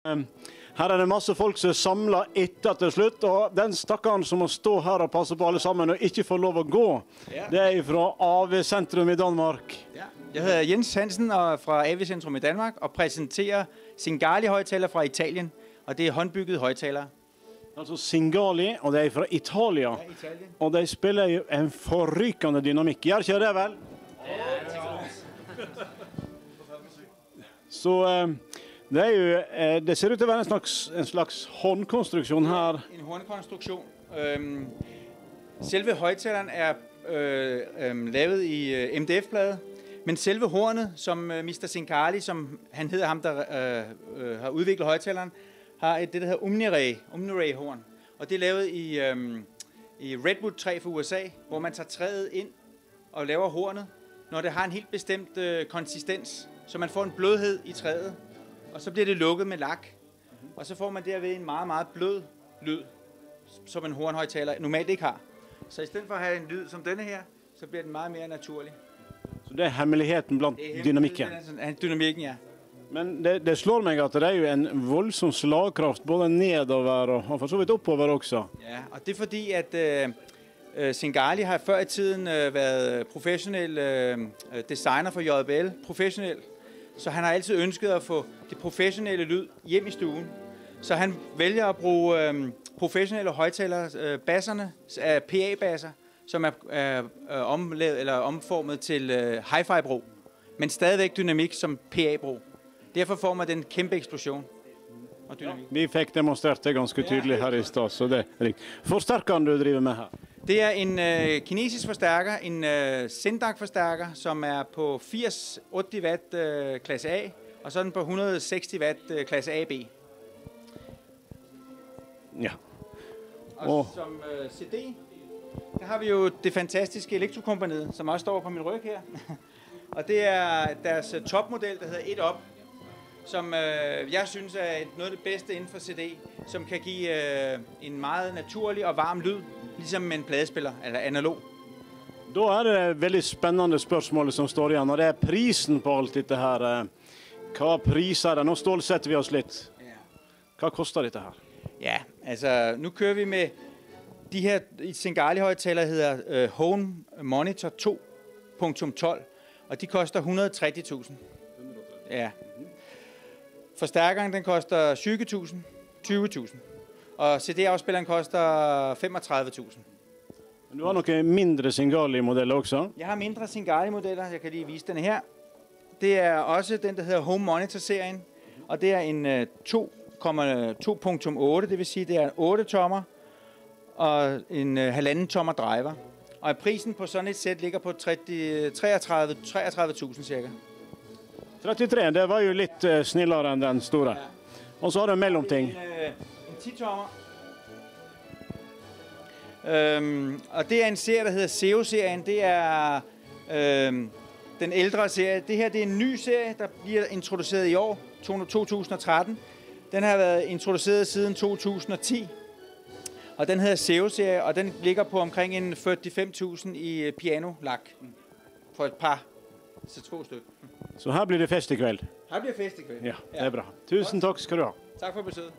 Her er det masse folk som er samlet etter til slutt, og den stakkaren som må stå her og passe på alle sammen og ikke får lov å gå, det er fra AV-sentrum i Danmark. Ja. Jeg hedder Jens Hansen og fra AV-centrum i Danmark og præsenterer Singali-højtaler fra Italien, og det er håndbyggede højtalere. Altså Singali, og det er fra Italia, og de spiller jo en forrykende dynamikk. Gjør ikke det vel? Så det er jo, det ser ut til å være en slags håndkonstruksjon her. En håndkonstruktion. Selve højtaleren er lavet i MDF-plade, men selve hornet, som Mr. Singali, som han hedder ham, der har udviklet højtaleren, har det, der hedder Omni-Ray-horn. Og det er lavet i Redwood-træ fra USA, hvor man tager træet ind og laver hornet, når det har en helt bestemt konsistens, så man får en blødhed i træet, og så bliver det lukket med lak. Og så får man derved en meget, meget blød lyd, som en hornhøjtaler normalt ikke har. Så i stedet for at have en lyd som denne her, så bliver den meget mere naturlig. Så det er hemmeligheten blandt dynamikken? Dynamikken, ja. Men det slår meg at det er jo en voldsom slagkraft, både nedover og for så vidt oppover også. Ja, og det er fordi, at Singali har før i tiden været professionel designer for JBL, professionel. Så han har altid ønsket at få det professionelle lyd hjem i stuen. Så han vælger at bruge professionelle højtalere, basserne, PA-basser, som er omlavet eller omformet til hi-fi-brug, men stadigvæk dynamik som PA-brug. Derfor får man den kæmpe eksplosion og dynamik. Vi fik demonstreret det ganske tydeligt her i stad, så det er rigtigt. Forstærkeren du driver med her? Det er en kinesisk forstærker, en Sindac-forstærker, som er på 80-80 watt klasse A, og så den på 160 watt klasse AB. Ja. Og som CD, der har vi jo det fantastiske Elektrokompaniet, som også står på min ryg her. Og det er deres topmodel, der hedder 1 Up, som jeg synes er noget af det bedste inden for CD, som kan give en meget naturlig og varm lyd, ligesom en pladespiller, eller analog. Da er det et veldig spennende spørsmål som står igjen, og det er prisen på alt dette her. Hva priser det? Nå stålsetter vi oss litt. Hva koster dette her? Ja, altså nu kører vi med de her Singali-højtalere, hedder Home Monitor 2.12, og de koster 130.000. Ja. Forstærkeren den koster 20.000. Og CD-afspilleren koster 35.000. Du har nogle mindre Singali-modeller også? Jeg har mindre Singali-modeller. Jeg kan lige vise den her. Det er også den, der hedder Home Monitor-serien. Og det er en 2.8, det vil sige, det er en 8 tommer og en 1,5 tommer driver. Og prisen på sådan et sæt ligger på 33.000 cirka. 33, det var jo lidt snillere end den store. Ja. Og så har du en mellemting. En 10 tommer. Og det er en serie, der hedder SEO-serien. Det er den ældre serie. Det her det er en ny serie, der bliver introduceret i år, 2013. Den har været introduceret siden 2010. Og den hedder SEO-serie, og den ligger på omkring en 45.000 i piano-lak. For et par. Så 2 stykker. Så her bliver det fest i kveld? Her bliver fest i kveld. Ja, det er bra. Tusind tak skal du ha. Tak for besøget.